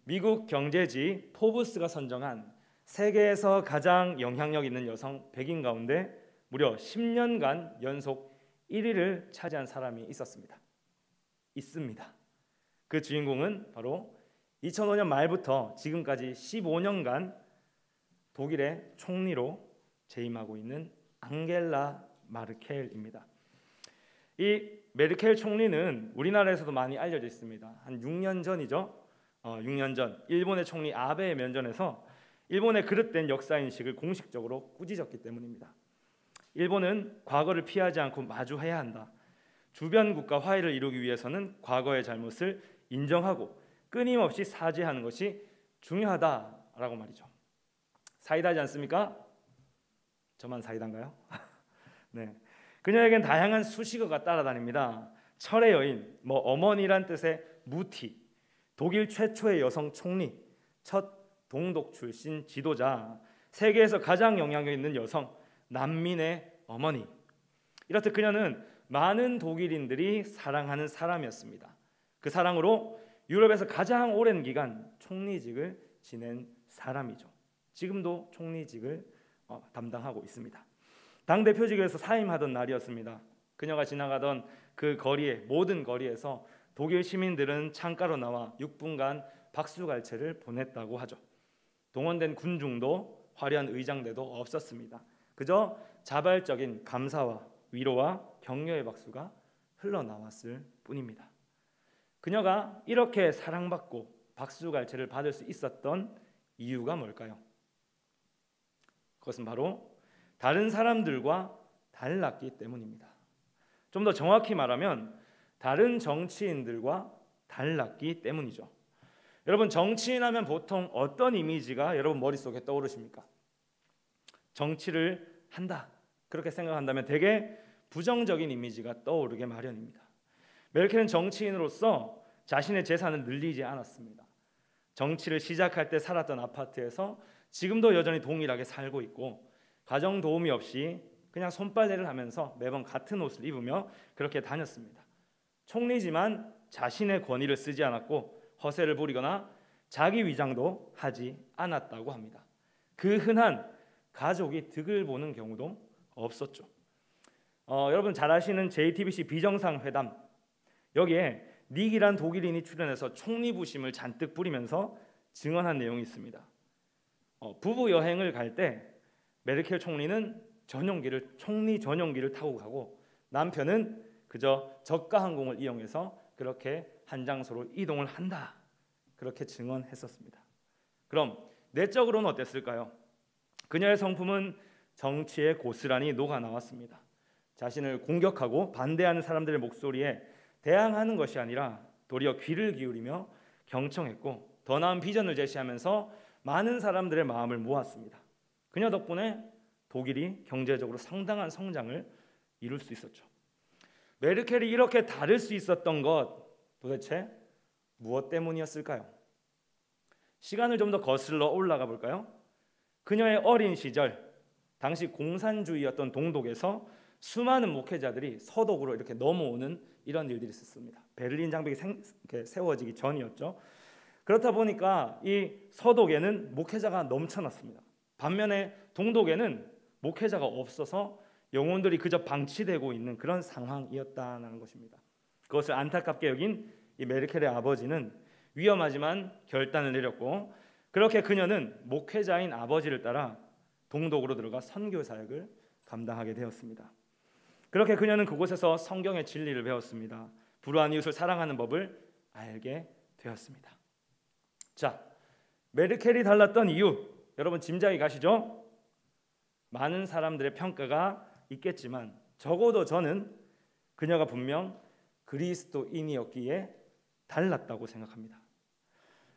미국 경제지 포브스가 선정한 세계에서 가장 영향력 있는 여성 100인 가운데 무려 10년간 연속 1위를 차지한 사람이 있습니다. 그 주인공은 바로 2005년 말부터 지금까지 15년간 독일의 총리로 재임하고 있는 앙겔라 마르켈입니다. 이 메르켈 총리는 우리나라에서도 많이 알려져 있습니다. 한 6년 전이죠. 6년 전 일본의 총리 아베의 면전에서 일본의 그릇된 역사인식을 공식적으로 꾸짖었기 때문입니다. 일본은 과거를 피하지 않고 마주해야 한다. 주변 국가 화해를 이루기 위해서는 과거의 잘못을 인정하고 끊임없이 사죄하는 것이 중요하다라고 말이죠. 사이다지 않습니까? 저만 사이다인가요? 네. 그녀에겐 다양한 수식어가 따라다닙니다. 철의 여인, 어머니란 뜻의 무티, 독일 최초의 여성 총리, 첫 동독 출신 지도자, 세계에서 가장 영향력 있는 여성, 난민의 어머니. 이렇듯 그녀는 많은 독일인들이 사랑하는 사람이었습니다. 그 사랑으로 유럽에서 가장 오랜 기간 총리직을 지낸 사람이죠. 지금도 총리직을 담당하고 있습니다. 당대표직에서 사임하던 날이었습니다. 그녀가 지나가던 그 거리에, 모든 거리에서 독일 시민들은 창가로 나와 6분간 박수갈채를 보냈다고 하죠. 동원된 군중도 화려한 의장대도 없었습니다. 그저 자발적인 감사와 위로와 격려의 박수가 흘러나왔을 뿐입니다. 그녀가 이렇게 사랑받고 박수갈채를 받을 수 있었던 이유가 뭘까요? 그것은 바로 다른 사람들과 달랐기 때문입니다. 좀 더 정확히 말하면 다른 정치인들과 달랐기 때문이죠. 여러분, 정치인 하면 보통 어떤 이미지가 여러분 머릿속에 떠오르십니까? 정치를 한다, 그렇게 생각한다면 되게 부정적인 이미지가 떠오르게 마련입니다. 메르켈은 정치인으로서 자신의 재산을 늘리지 않았습니다. 정치를 시작할 때 살았던 아파트에서 지금도 여전히 동일하게 살고 있고, 가정 도우미 없이 그냥 손빨래를 하면서 매번 같은 옷을 입으며 그렇게 다녔습니다. 총리지만 자신의 권위를 쓰지 않았고 허세를 부리거나 자기 위장도 하지 않았다고 합니다. 그 흔한 가족이 득을 보는 경우도 없었죠. 여러분 잘 아시는 JTBC 비정상회담, 여기에 닉이란 독일인이 출연해서 총리 부심을 잔뜩 부리면서 증언한 내용이 있습니다. 부부 여행을 갈 때 메르켈 총리는 총리 전용기를 타고 가고 남편은 그저 저가 항공을 이용해서 그렇게 한 장소로 이동을 한다, 그렇게 증언했었습니다. 그럼 내적으로는 어땠을까요? 그녀의 성품은 정치에 고스란히 녹아 나왔습니다. 자신을 공격하고 반대하는 사람들의 목소리에 대항하는 것이 아니라 도리어 귀를 기울이며 경청했고 더 나은 비전을 제시하면서 많은 사람들의 마음을 모았습니다. 그녀 덕분에 독일이 경제적으로 상당한 성장을 이룰 수 있었죠. 메르켈이 이렇게 다를 수 있었던 것, 도대체 무엇 때문이었을까요? 시간을 좀 더 거슬러 올라가 볼까요? 그녀의 어린 시절, 당시 공산주의였던 동독에서 수많은 목회자들이 서독으로 이렇게 넘어오는 이런 일들이 있었습니다. 베를린 장벽이 세워지기 전이었죠. 그렇다 보니까 이 서독에는 목회자가 넘쳐났습니다. 반면에 동독에는 목회자가 없어서 영혼들이 그저 방치되고 있는 그런 상황이었다는 것입니다. 그것을 안타깝게 여긴 이 메르켈의 아버지는 위험하지만 결단을 내렸고, 그렇게 그녀는 목회자인 아버지를 따라 동독으로 들어가 선교 사역을 감당하게 되었습니다. 그렇게 그녀는 그곳에서 성경의 진리를 배웠습니다. 불우한 이웃을 사랑하는 법을 알게 되었습니다. 자, 메르켈이 달랐던 이유, 여러분 짐작이 가시죠? 많은 사람들의 평가가 있겠지만 적어도 저는 그녀가 분명 그리스도인이었기에 달랐다고 생각합니다.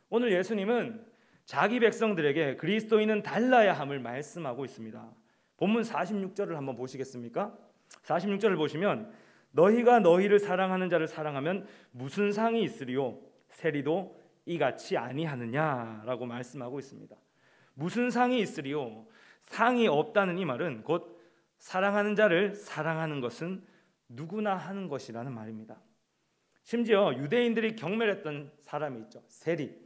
오늘 예수님은 자기 백성들에게 그리스도인은 달라야 함을 말씀하고 있습니다. 본문 46절을 한번 보시겠습니까? 46절을 보시면 너희가 너희를 사랑하는 자를 사랑하면 무슨 상이 있으리요? 세리도 이같이 아니하느냐라고 말씀하고 있습니다. 무슨 상이 있으리요? 상이 없다는 이 말은 곧 사랑하는 자를 사랑하는 것은 누구나 하는 것이라는 말입니다. 심지어 유대인들이 경멸했던 사람이 있죠. 세리.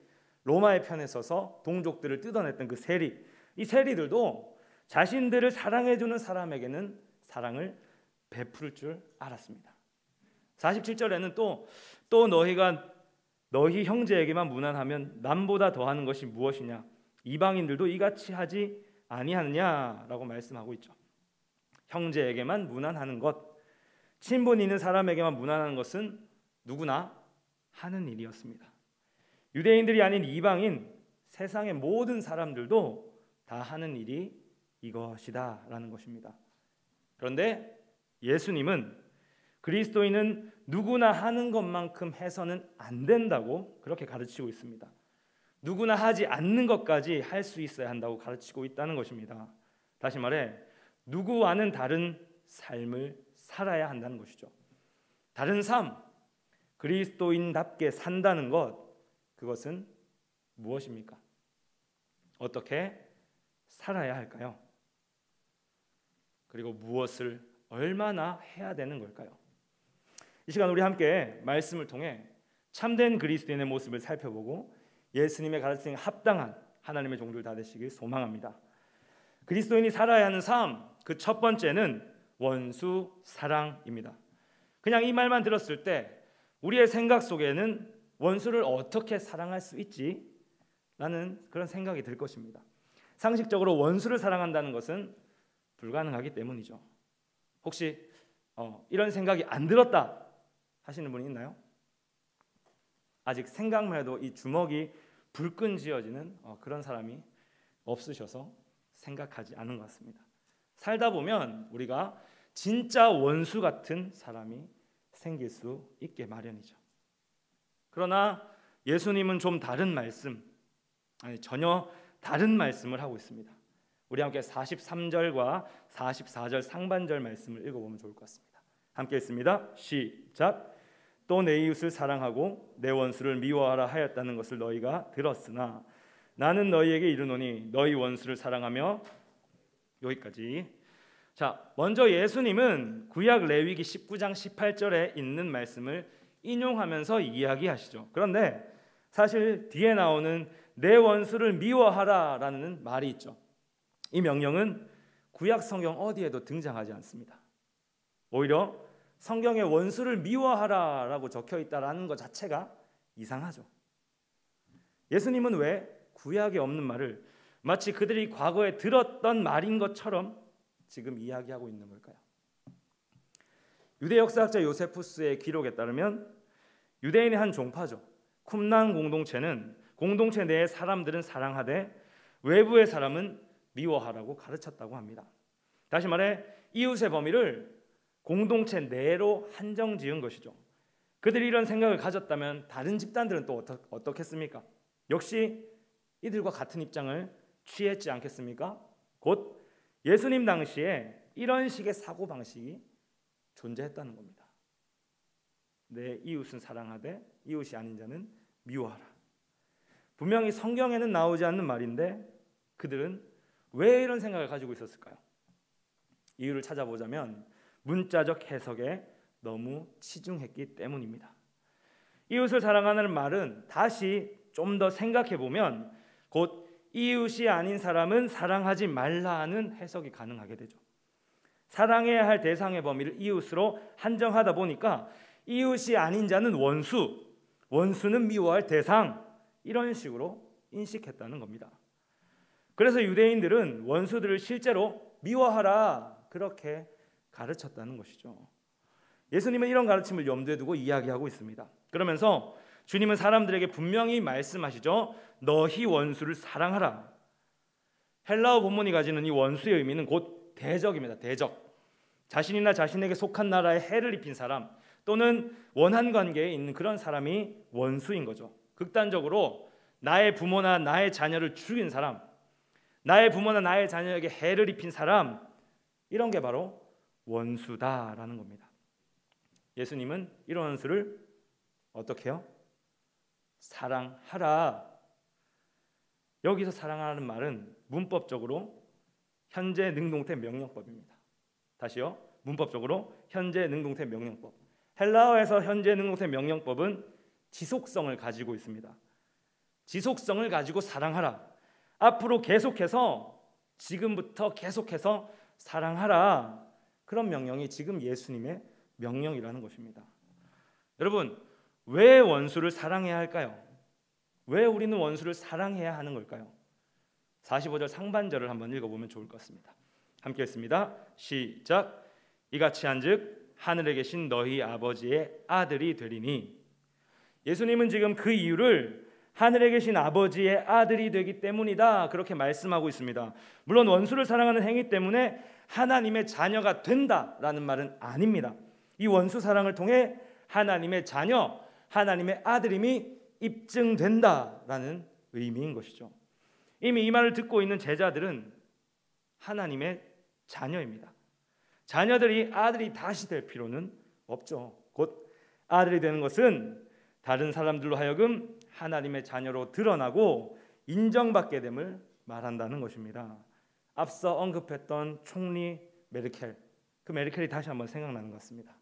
로마의 편에 서서 동족들을 뜯어냈던 그 세리, 이 세리들도 자신들을 사랑해주는 사람에게는 사랑을 베풀 줄 알았습니다. 47절에는 또 너희가 너희 형제에게만 무난하면 남보다 더하는 것이 무엇이냐, 이방인들도 이같이 하지 아니하느냐라고 말씀하고 있죠. 형제에게만 무난하는 것, 친분 있는 사람에게만 무난하는 것은 누구나 하는 일이었습니다. 유대인들이 아닌 이방인, 세상의 모든 사람들도 다 하는 일이 이것이다라는 것입니다. 그런데 예수님은 그리스도인은 누구나 하는 것만큼 해서는 안 된다고 그렇게 가르치고 있습니다. 누구나 하지 않는 것까지 할 수 있어야 한다고 가르치고 있다는 것입니다. 다시 말해 누구와는 다른 삶을 살아야 한다는 것이죠. 다른 삶, 그리스도인답게 산다는 것, 그것은 무엇입니까? 어떻게 살아야 할까요? 그리고 무엇을 얼마나 해야 되는 걸까요? 이 시간 우리 함께 말씀을 통해 참된 그리스도인의 모습을 살펴보고 예수님의 가르침에 합당한 하나님의 종들 다 되시길 소망합니다. 그리스도인이 살아야 하는 삶, 그 첫 번째는 원수 사랑입니다. 그냥 이 말만 들었을 때 우리의 생각 속에는 원수를 어떻게 사랑할 수 있지? 라는 그런 생각이 들 것입니다. 상식적으로 원수를 사랑한다는 것은 불가능하기 때문이죠. 혹시 이런 생각이 안 들었다 하시는 분이 있나요? 아직 생각만 해도 이 주먹이 불끈지어지는 그런 사람이 없으셔서 생각하지 않은 것 같습니다. 살다 보면 우리가 진짜 원수 같은 사람이 생길 수 있게 마련이죠. 그러나 예수님은 좀 다른 말씀, 전혀 다른 말씀을 하고 있습니다. 우리 함께 43절과 44절 상반절 말씀을 읽어보면 좋을 것 같습니다. 함께 읽습니다. 시작. 또 내 이웃을 사랑하고 내 원수를 미워하라 하였다는 것을 너희가 들었으나 나는 너희에게 이르노니 너희 원수를 사랑하며, 여기까지. 자, 먼저 예수님은 구약 레위기 19장 18절에 있는 말씀을 인용하면서 이야기하시죠. 그런데 사실 뒤에 나오는 내 원수를 미워하라라는 말이 있죠. 이 명령은 구약 성경 어디에도 등장하지 않습니다. 오히려 성경에 원수를 미워하라라고 적혀 있다라는 것 자체가 이상하죠. 예수님은 왜 구약에 없는 말을 마치 그들이 과거에 들었던 말인 것처럼 지금 이야기하고 있는 걸까요? 유대 역사학자 요세푸스의 기록에 따르면 유대인의 한 종파죠. 쿰란 공동체는 공동체 내의 사람들은 사랑하되 외부의 사람은 미워하라고 가르쳤다고 합니다. 다시 말해 이웃의 범위를 공동체 내로 한정 지은 것이죠. 그들이 이런 생각을 가졌다면 다른 집단들은 또 어떻겠습니까? 역시 이들과 같은 입장을 취했지 않겠습니까? 곧 예수님 당시에 이런 식의 사고방식이 존재했다는 겁니다. 내 이웃은 사랑하되 이웃이 아닌 자는 미워하라. 분명히 성경에는 나오지 않는 말인데 그들은 왜 이런 생각을 가지고 있었을까요? 이유를 찾아보자면 문자적 해석에 너무 치중했기 때문입니다. 이웃을 사랑하는 말은 다시 좀 더 생각해 보면 곧 이웃이 아닌 사람은 사랑하지 말라는 해석이 가능하게 되죠. 사랑해야 할 대상의 범위를 이웃으로 한정하다 보니까 이웃이 아닌 자는 원수, 원수는 미워할 대상, 이런 식으로 인식했다는 겁니다. 그래서 유대인들은 원수들을 실제로 미워하라 그렇게 가르쳤다는 것이죠. 예수님은 이런 가르침을 염두에 두고 이야기하고 있습니다. 그러면서 주님은 사람들에게 분명히 말씀하시죠. 너희 원수를 사랑하라. 헬라어 본문이 가지는 이 원수의 의미는 곧 대적입니다. 대적. 자신이나 자신에게 속한 나라에 해를 입힌 사람 또는 원한 관계에 있는 그런 사람이 원수인 거죠. 극단적으로 나의 부모나 나의 자녀를 죽인 사람, 나의 부모나 나의 자녀에게 해를 입힌 사람, 이런 게 바로 원수다라는 겁니다. 예수님은 이런 원수를 어떻게 해요? 사랑하라. 여기서 사랑하라는 말은 문법적으로 현재 능동태 명령법입니다. 다시요. 문법적으로 현재 능동태 명령법. 헬라어에서 현재 능동태 명령법은 지속성을 가지고 있습니다. 지속성을 가지고 사랑하라. 앞으로 계속해서, 지금부터 계속해서 사랑하라. 그런 명령이 지금 예수님의 명령이라는 것입니다. 여러분, 왜 원수를 사랑해야 할까요? 왜 우리는 원수를 사랑해야 하는 걸까요? 45절 상반절을 한번 읽어보면 좋을 것 같습니다. 함께 읽습니다. 시작. 이같이 한즉 하늘에 계신 너희 아버지의 아들이 되리니. 예수님은 지금 그 이유를 하늘에 계신 아버지의 아들이 되기 때문이다, 그렇게 말씀하고 있습니다. 물론 원수를 사랑하는 행위 때문에 하나님의 자녀가 된다라는 말은 아닙니다. 이 원수 사랑을 통해 하나님의 자녀, 하나님의 아들임이 입증된다라는 의미인 것이죠. 이미 이 말을 듣고 있는 제자들은 하나님의 자녀입니다. 자녀들이 아들이 다시 될 필요는 없죠. 곧 아들이 되는 것은 다른 사람들로 하여금 하나님의 자녀로 드러나고 인정받게 됨을 말한다는 것입니다. 앞서 언급했던 총리 메르켈, 그 메르켈이 다시 한번 생각나는 것 같습니다.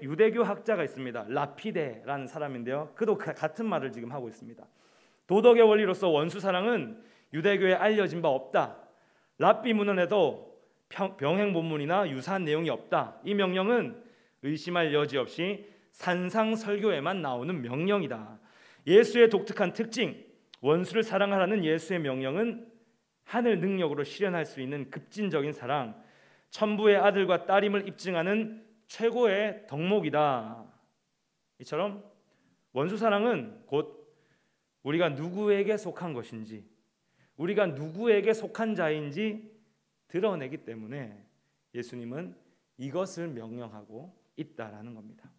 유대교 학자가 있습니다. 라피데라는 사람인데요, 그도 같은 말을 지금 하고 있습니다. 도덕의 원리로서 원수 사랑은 유대교에 알려진 바 없다. 랍비 문헌에도 병행 본문이나 유사한 내용이 없다. 이 명령은 의심할 여지 없이 산상설교에만 나오는 명령이다. 예수의 독특한 특징, 원수를 사랑하라는 예수의 명령은 하늘 능력으로 실현할 수 있는 급진적인 사랑, 천부의 아들과 딸임을 입증하는 최고의 덕목이다. 이처럼 원수 사랑은 곧 우리가 누구에게 속한 것인지, 우리가 누구에게 속한 자인지 드러내기 때문에 예수님은 이것을 명령하고 있다라는 겁니다.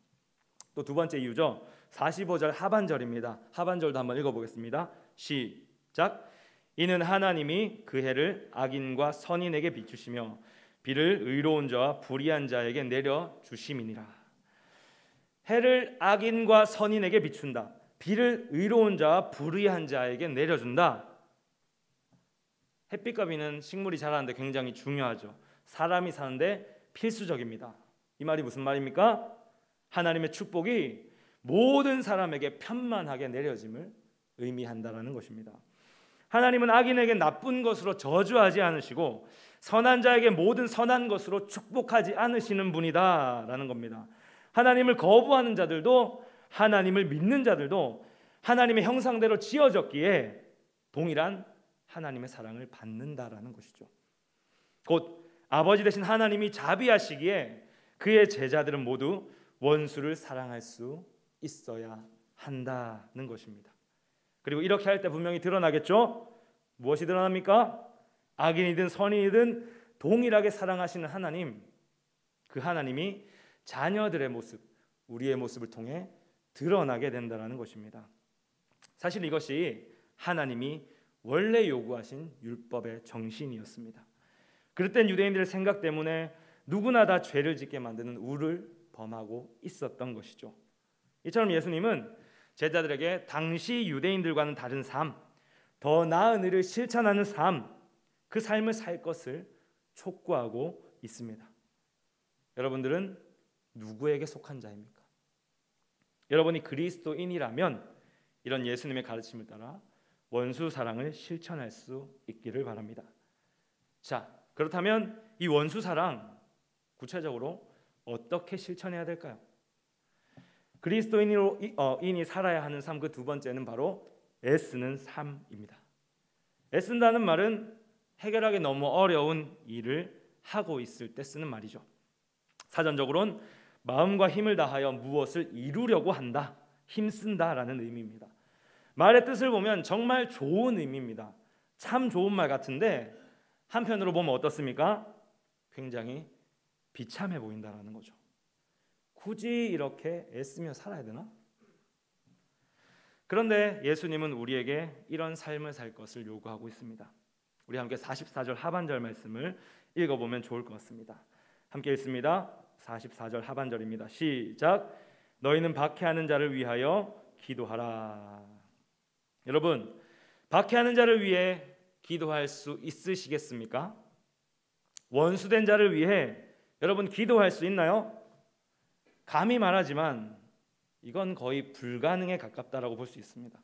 또 두 번째 이유죠. 45절 하반절입니다. 하반절도 한번 읽어보겠습니다. 시작. 이는 하나님이 그 해를 악인과 선인에게 비추시며 비를 의로운 자와 불의한 자에게 내려 주심이니라. 해를 악인과 선인에게 비춘다. 비를 의로운 자와 불의한 자에게 내려준다. 햇빛과 비는 식물이 자라는데 굉장히 중요하죠. 사람이 사는데 필수적입니다. 이 말이 무슨 말입니까? 하나님의 축복이 모든 사람에게 편만하게 내려짐을 의미한다라는 것입니다. 하나님은 악인에게 나쁜 것으로 저주하지 않으시고 선한 자에게 모든 선한 것으로 축복하지 않으시는 분이다라는 겁니다. 하나님을 거부하는 자들도 하나님을 믿는 자들도 하나님의 형상대로 지어졌기에 동일한 하나님의 사랑을 받는다라는 것이죠. 곧 아버지 되신 하나님이 자비하시기에 그의 제자들은 모두 원수를 사랑할 수 있어야 한다는 것입니다. 그리고 이렇게 할 때 분명히 드러나겠죠. 무엇이 드러납니까? 악인이든 선인이든 동일하게 사랑하시는 하나님, 그 하나님이 자녀들의 모습, 우리의 모습을 통해 드러나게 된다는 것입니다. 사실 이것이 하나님이 원래 요구하신 율법의 정신이었습니다. 그릇된 유대인들의 생각 때문에 누구나 다 죄를 짓게 만드는 우를 범하고 있었던 것이죠. 이처럼 예수님은 제자들에게 당시 유대인들과는 다른 삶, 더 나은 일을 실천하는 삶, 그 삶을 살 것을 촉구하고 있습니다. 여러분들은 누구에게 속한 자입니까? 여러분이 그리스도인이라면 이런 예수님의 가르침을 따라 원수 사랑을 실천할 수 있기를 바랍니다. 자, 그렇다면 이 원수 사랑 구체적으로 어떻게 실천해야 될까요? 그리스도인이 살아야 하는 삶, 그 두 번째는 바로 애쓰는 삶입니다. 애쓴다는 말은 해결하기 너무 어려운 일을 하고 있을 때 쓰는 말이죠. 사전적으로는 마음과 힘을 다하여 무엇을 이루려고 한다, 힘쓴다라는 의미입니다. 말의 뜻을 보면 정말 좋은 의미입니다. 참 좋은 말 같은데 한편으로 보면 어떻습니까? 굉장히 비참해 보인다라는 거죠. 굳이 이렇게 애쓰며 살아야 되나? 그런데 예수님은 우리에게 이런 삶을 살 것을 요구하고 있습니다. 우리 함께 44절 하반절 말씀을 읽어보면 좋을 것 같습니다. 함께 읽습니다. 44절 하반절입니다. 시작. 너희는 박해하는 자를 위하여 기도하라. 여러분, 박해하는 자를 위해 기도할 수 있으시겠습니까? 원수된 자를 위해 여러분 기도할 수 있나요? 감히 말하지만 이건 거의 불가능에 가깝다라고 볼 수 있습니다.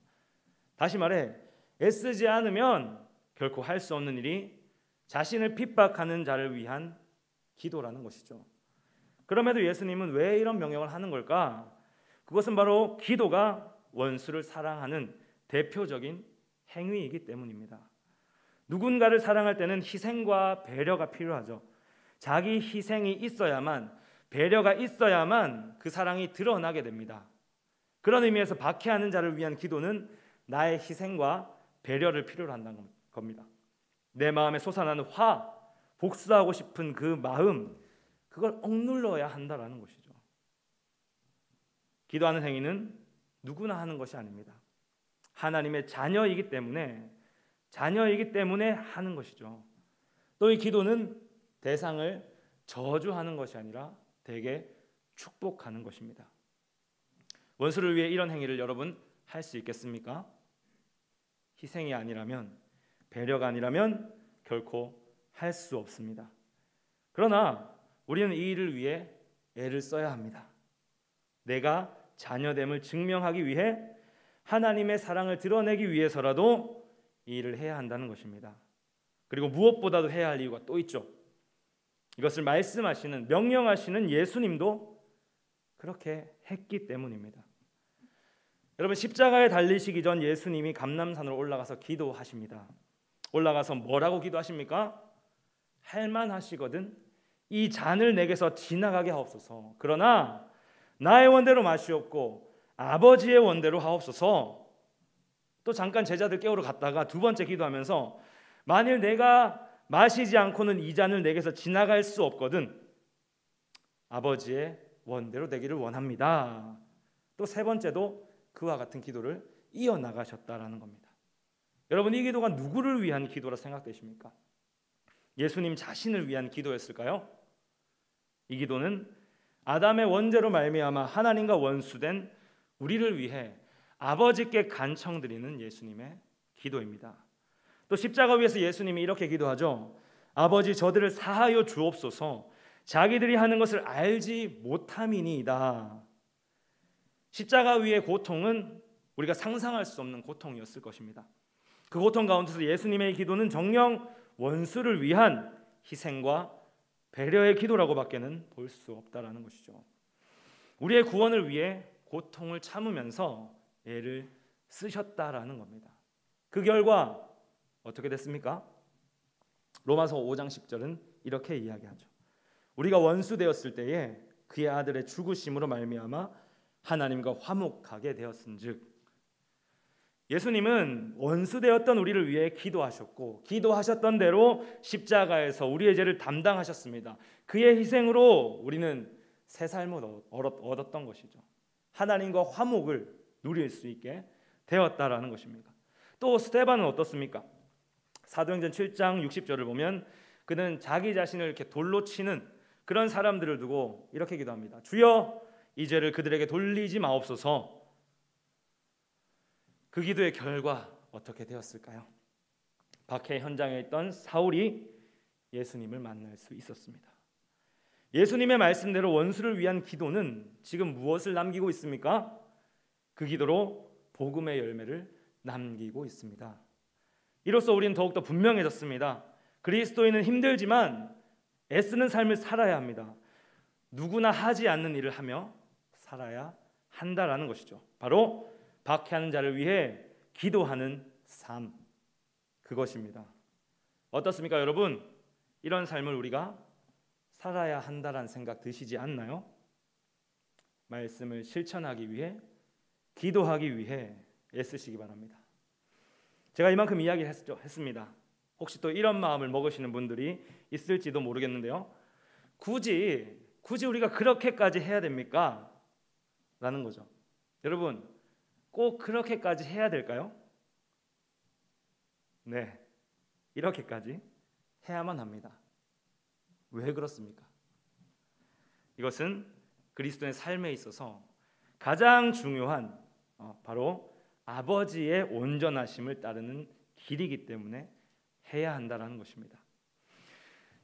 다시 말해 애쓰지 않으면 결코 할 수 없는 일이 자신을 핍박하는 자를 위한 기도라는 것이죠. 그럼에도 예수님은 왜 이런 명령을 하는 걸까? 그것은 바로 기도가 원수를 사랑하는 대표적인 행위이기 때문입니다. 누군가를 사랑할 때는 희생과 배려가 필요하죠. 자기 희생이 있어야만, 배려가 있어야만 그 사랑이 드러나게 됩니다. 그런 의미에서 박해하는 자를 위한 기도는 나의 희생과 배려를 필요로 한다는 겁니다. 내 마음에 솟아나는 화, 복수하고 싶은 그 마음, 그걸 억눌러야 한다라는 것이죠. 기도하는 행위는 누구나 하는 것이 아닙니다. 하나님의 자녀이기 때문에 하는 것이죠. 또 이 기도는 대상을 저주하는 것이 아니라 대개 축복하는 것입니다. 원수를 위해 이런 행위를 여러분 할 수 있겠습니까? 희생이 아니라면, 배려가 아니라면 결코 할 수 없습니다. 그러나 우리는 이 일을 위해 애를 써야 합니다. 내가 자녀됨을 증명하기 위해, 하나님의 사랑을 드러내기 위해서라도 이 일을 해야 한다는 것입니다. 그리고 무엇보다도 해야 할 이유가 또 있죠. 이것을 말씀하시는, 명령하시는 예수님도 그렇게 했기 때문입니다. 여러분, 십자가에 달리시기 전 예수님이 감람산으로 올라가서 기도하십니다. 올라가서 뭐라고 기도하십니까? 할만하시거든 이 잔을 내게서 지나가게 하옵소서. 그러나 나의 원대로 마시옵고 아버지의 원대로 하옵소서. 또 잠깐 제자들 깨우러 갔다가 두 번째 기도하면서 만일 내가 마시지 않고는 이 잔을 내게서 지나갈 수 없거든 아버지의 원대로 되기를 원합니다. 또 세 번째도 그와 같은 기도를 이어나가셨다라는 겁니다. 여러분, 이 기도가 누구를 위한 기도라 생각되십니까? 예수님 자신을 위한 기도였을까요? 이 기도는 아담의 원죄로 말미암아 하나님과 원수된 우리를 위해 아버지께 간청드리는 예수님의 기도입니다. 또 십자가 위에서 예수님이 이렇게 기도하죠. 아버지, 저들을 사하여 주옵소서. 자기들이 하는 것을 알지 못함이니이다. 십자가 위의 고통은 우리가 상상할 수 없는 고통이었을 것입니다. 그 고통 가운데서 예수님의 기도는 정녕 원수를 위한 희생과 배려의 기도라고밖에는 볼 수 없다라는 것이죠. 우리의 구원을 위해 고통을 참으면서 애를 쓰셨다라는 겁니다. 그 결과 어떻게 됐습니까? 로마서 5장 10절은 이렇게 이야기하죠. 우리가 원수 되었을 때에 그의 아들의 죽으심으로 말미암아 하나님과 화목하게 되었은즉. 예수님은 원수 되었던 우리를 위해 기도하셨고 기도하셨던 대로 십자가에서 우리의 죄를 담당하셨습니다. 그의 희생으로 우리는 새 삶을 얻었던 것이죠. 하나님과 화목을 누릴 수 있게 되었다라는 것입니다. 또 스데반은 어떻습니까? 사도행전 7장 60절을 보면 그는 자기 자신을 이렇게 돌로 치는 그런 사람들을 두고 이렇게 기도합니다. 주여, 이 죄를 그들에게 돌리지 마옵소서. 그 기도의 결과 어떻게 되었을까요? 박해 현장에 있던 사울이 예수님을 만날 수 있었습니다. 예수님의 말씀대로 원수를 위한 기도는 지금 무엇을 남기고 있습니까? 그 기도로 복음의 열매를 남기고 있습니다. 이로써 우리는 더욱더 분명해졌습니다. 그리스도인은 힘들지만 애쓰는 삶을 살아야 합니다. 누구나 하지 않는 일을 하며 살아야 한다라는 것이죠. 바로 박해하는 자를 위해 기도하는 삶, 그것입니다. 어떻습니까, 여러분? 이런 삶을 우리가 살아야 한다라는 생각 드시지 않나요? 말씀을 실천하기 위해, 기도하기 위해 애쓰시기 바랍니다. 제가 이만큼 이야기를 했습니다. 혹시 또 이런 마음을 먹으시는 분들이 있을지도 모르겠는데요. 굳이 우리가 그렇게까지 해야 됩니까? 라는 거죠. 여러분, 꼭 그렇게까지 해야 될까요? 네, 이렇게까지 해야만 합니다. 왜 그렇습니까? 이것은 그리스도의 삶에 있어서 가장 중요한 바로 아버지의 온전하심을 따르는 길이기 때문에 해야 한다는 것입니다.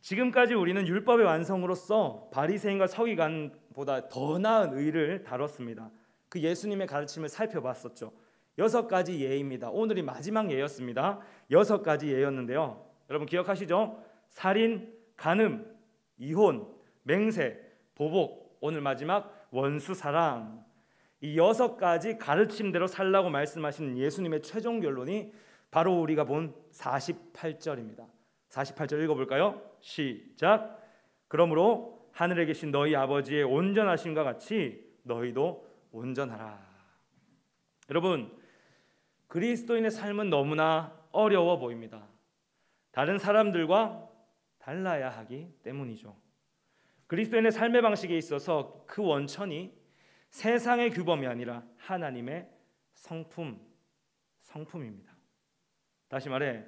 지금까지 우리는 율법의 완성으로서 바리새인과 서기관보다 더 나은 의를 다뤘습니다. 그 예수님의 가르침을 살펴봤었죠. 6가지 예입니다. 오늘이 마지막 예였습니다. 6가지 예였는데요. 여러분 기억하시죠? 살인, 간음, 이혼, 맹세, 보복, 오늘 마지막 원수 사랑. 이 6가지 가르침대로 살라고 말씀하시는 예수님의 최종 결론이 바로 우리가 본 48절입니다. 48절 읽어볼까요? 시작. 그러므로 하늘에 계신 너희 아버지의 온전하심과 같이 너희도 온전하라. 여러분, 그리스도인의 삶은 너무나 어려워 보입니다. 다른 사람들과 달라야 하기 때문이죠. 그리스도인의 삶의 방식에 있어서 그 원천이 세상의 규범이 아니라 하나님의 성품입니다. 다시 말해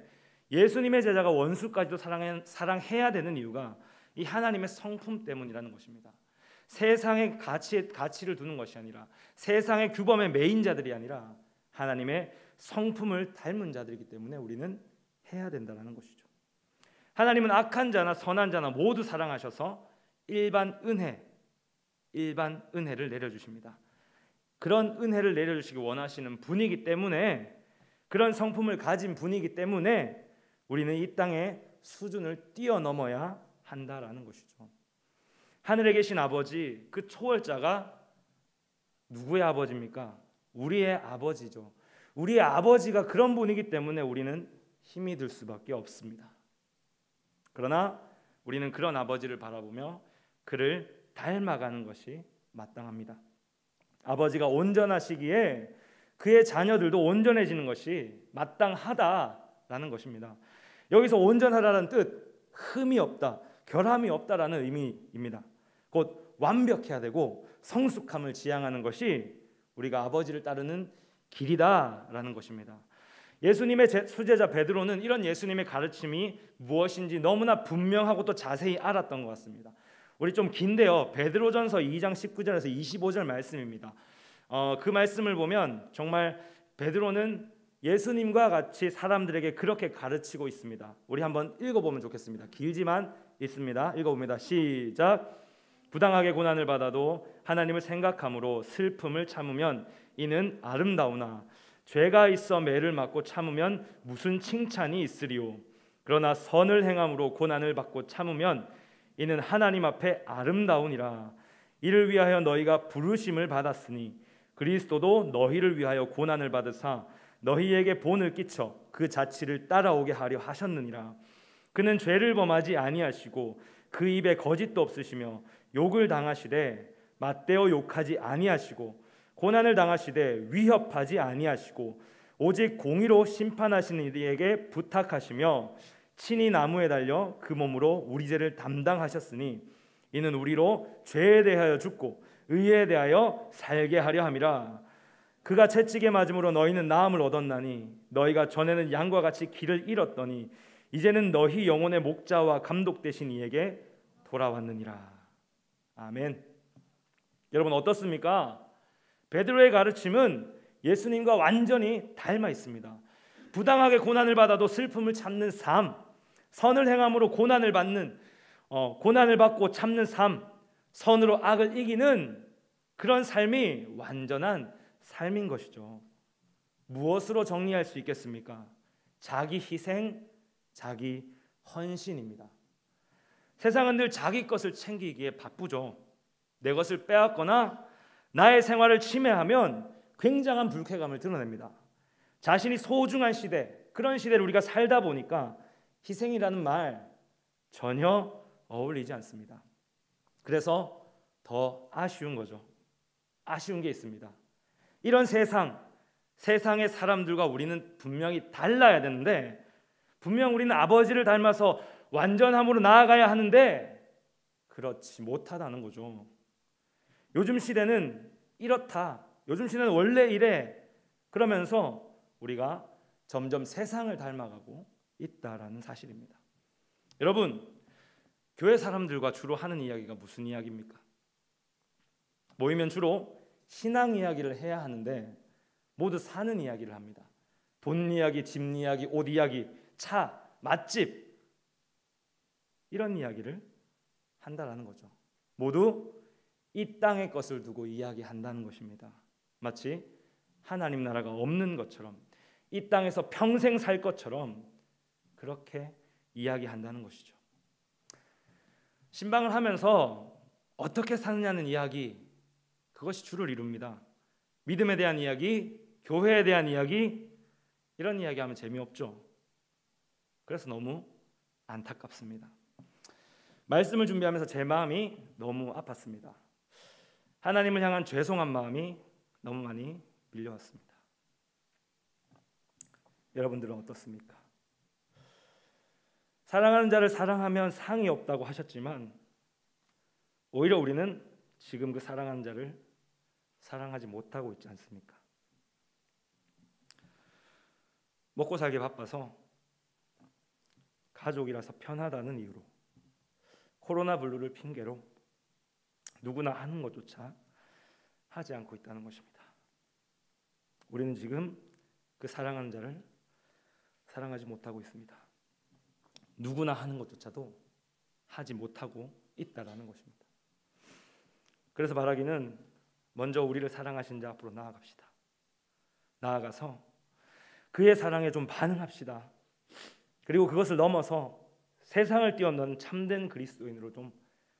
예수님의 제자가 원수까지도 사랑해야 되는 이유가 이 하나님의 성품 때문이라는 것입니다. 세상의 가치를 두는 것이 아니라 세상의 규범에 매인 자들이 아니라 하나님의 성품을 닮은 자들이기 때문에 우리는 해야 된다는 것이죠. 하나님은 악한 자나 선한 자나 모두 사랑하셔서 일반 은혜를 내려주십니다. 그런 은혜를 내려주시기 원하시는 분이기 때문에, 그런 성품을 가진 분이기 때문에 우리는 이 땅의 수준을 뛰어넘어야 한다라는 것이죠. 하늘에 계신 아버지, 그 초월자가 누구의 아버지입니까? 우리의 아버지죠. 우리의 아버지가 그런 분이기 때문에 우리는 힘이 들 수밖에 없습니다. 그러나 우리는 그런 아버지를 바라보며 그를 닮아가는 것이 마땅합니다. 아버지가 온전하시기에 그의 자녀들도 온전해지는 것이 마땅하다라는 것입니다. 여기서 온전하다는 뜻, 흠이 없다, 결함이 없다라는 의미입니다. 곧 완벽해야 되고 성숙함을 지향하는 것이 우리가 아버지를 따르는 길이다라는 것입니다. 예수님의 수제자 베드로는 이런 예수님의 가르침이 무엇인지 너무나 분명하고 또 자세히 알았던 것 같습니다. 우리 좀 긴데요. 베드로전서 2장 19절에서 25절 말씀입니다. 그 말씀을 보면 정말 베드로는 예수님과 같이 사람들에게 그렇게 가르치고 있습니다. 우리 한번 읽어보면 좋겠습니다. 길지만 있습니다. 읽어봅니다. 시작. 부당하게 고난을 받아도 하나님을 생각함으로 슬픔을 참으면 이는 아름다우나 죄가 있어 매를 맞고 참으면 무슨 칭찬이 있으리요. 그러나 선을 행함으로 고난을 받고 참으면 이는 하나님 앞에 아름다우니라. 이를 위하여 너희가 부르심을 받았으니 그리스도도 너희를 위하여 고난을 받으사 너희에게 본을 끼쳐 그 자취를 따라오게 하려 하셨느니라. 그는 죄를 범하지 아니하시고 그 입에 거짓도 없으시며 욕을 당하시되 맞대어 욕하지 아니하시고 고난을 당하시되 위협하지 아니하시고 오직 공의로 심판하시는 이에게 부탁하시며 친히 나무에 달려 그 몸으로 우리 죄를 담당하셨으니 이는 우리로 죄에 대하여 죽고 의에 대하여 살게 하려 함이라. 그가 채찍에 맞음으로 너희는 나음을 얻었나니 너희가 전에는 양과 같이 길을 잃었더니 이제는 너희 영혼의 목자와 감독 되신 이에게 돌아왔느니라. 아멘. 여러분 어떻습니까? 베드로의 가르침은 예수님과 완전히 닮아 있습니다. 부당하게 고난을 받아도 슬픔을 참는 삶, 선을 행함으로 고난을 받고 참는 삶, 선으로 악을 이기는 그런 삶이 완전한 삶인 것이죠. 무엇으로 정리할 수 있겠습니까? 자기 희생, 자기 헌신입니다. 세상은 늘 자기 것을 챙기기에 바쁘죠. 내 것을 빼앗거나 나의 생활을 침해하면 굉장한 불쾌감을 드러냅니다. 자신이 소중한 시대, 그런 시대를 우리가 살다 보니까 희생이라는 말 전혀 어울리지 않습니다. 그래서 더 아쉬운 거죠. 아쉬운 게 있습니다. 이런 세상의 사람들과 우리는 분명히 달라야 되는데, 분명 우리는 아버지를 닮아서 완전함으로 나아가야 하는데 그렇지 못하다는 거죠. 요즘 시대는 이렇다, 요즘 시대는 원래 이래, 그러면서 우리가 점점 세상을 닮아가고 있다라는 사실입니다. 여러분, 교회 사람들과 주로 하는 이야기가 무슨 이야기입니까? 모이면 주로 신앙 이야기를 해야 하는데 모두 사는 이야기를 합니다. 돈 이야기, 집 이야기, 옷 이야기, 차, 맛집, 이런 이야기를 한다라는 거죠. 모두 이 땅의 것을 두고 이야기한다는 것입니다. 마치 하나님 나라가 없는 것처럼, 이 땅에서 평생 살 것처럼 그렇게 이야기한다는 것이죠. 신방을 하면서 어떻게 사느냐는 이야기, 그것이 주를 이룹니다. 믿음에 대한 이야기, 교회에 대한 이야기, 이런 이야기하면 재미없죠. 그래서 너무 안타깝습니다. 말씀을 준비하면서 제 마음이 너무 아팠습니다. 하나님을 향한 죄송한 마음이 너무 많이 밀려왔습니다. 여러분들은 어떻습니까? 사랑하는 자를 사랑하면 상이 없다고 하셨지만 오히려 우리는 지금 그 사랑하는 자를 사랑하지 못하고 있지 않습니까? 먹고 살기 바빠서, 가족이라서 편하다는 이유로, 코로나 블루를 핑계로 누구나 하는 것조차 하지 않고 있다는 것입니다. 우리는 지금 그 사랑하는 자를 사랑하지 못하고 있습니다. 누구나 하는 것조차도 하지 못하고 있다라는 것입니다. 그래서 바라기는 먼저 우리를 사랑하신 자 앞으로 나아갑시다. 나아가서 그의 사랑에 좀 반응합시다. 그리고 그것을 넘어서 세상을 뛰어넘는 참된 그리스도인으로 좀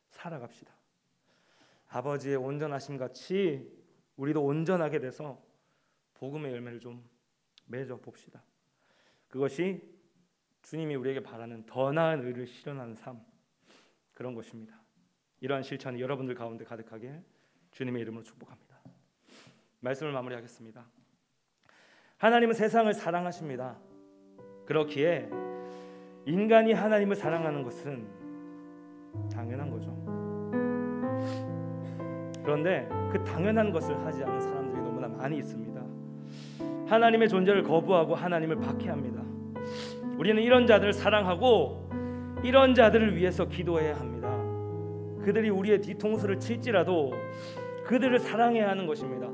살아갑시다. 아버지의 온전하심 같이 우리도 온전하게 돼서 복음의 열매를 좀 맺어 봅시다. 그것이 주님이 우리에게 바라는 더 나은 의를 실현하는 삶, 그런 것입니다. 이러한 실천이 여러분들 가운데 가득하게 주님의 이름으로 축복합니다. 말씀을 마무리하겠습니다. 하나님은 세상을 사랑하십니다. 그렇기에 인간이 하나님을 사랑하는 것은 당연한 거죠. 그런데 그 당연한 것을 하지 않는 사람들이 너무나 많이 있습니다. 하나님의 존재를 거부하고 하나님을 박해합니다. 우리는 이런 자들을 사랑하고 이런 자들을 위해서 기도해야 합니다. 그들이 우리의 뒤통수를 칠지라도 그들을 사랑해야 하는 것입니다.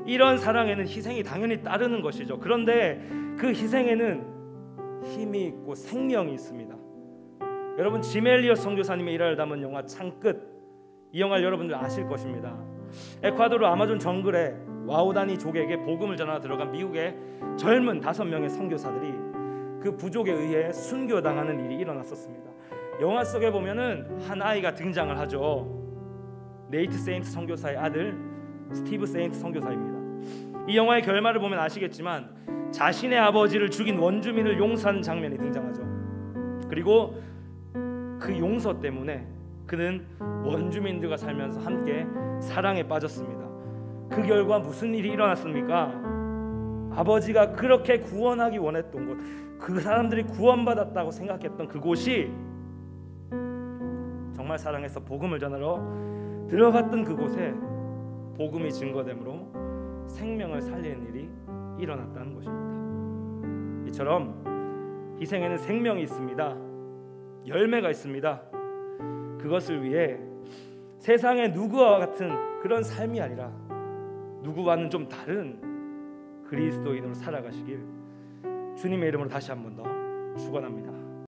이런 사랑에는 희생이 당연히 따르는 것이죠. 그런데 그 희생에는 힘이 있고 생명이 있습니다. 여러분, 짐 엘리엇 선교사님의 일화를 담은 영화 창끝, 이 영화를 여러분들 아실 것입니다. 에콰도르 아마존 정글에 와우다니 족에게 복음을 전하러 들어간 미국의 젊은 5명의 선교사들이 그 부족에 의해 순교당하는 일이 일어났었습니다. 영화 속에 보면은 한 아이가 등장을 하죠. 네이트 세인트 선교사의 아들 스티브 세인트 선교사입니다. 이 영화의 결말을 보면 아시겠지만 자신의 아버지를 죽인 원주민을 용서하는 장면이 등장하죠. 그리고 그 용서 때문에 그는 원주민들과 살면서 함께 사랑에 빠졌습니다. 그 결과 무슨 일이 일어났습니까? 아버지가 그렇게 구원하기 원했던 곳, 그 사람들이 구원받았다고 생각했던 그곳이 정말 사랑해서 복음을 전하러 들어갔던 그곳에 복음이 증거됨으로 생명을 살리는 일이 일어났다는 것입니다. 이처럼 희생에는 생명이 있습니다. 열매가 있습니다. 그것을 위해 세상의 누구와 같은 그런 삶이 아니라 누구와는 좀 다른 그리스도인으로 살아가시길 주님의 이름으로 다시 한 번 더 축원합니다.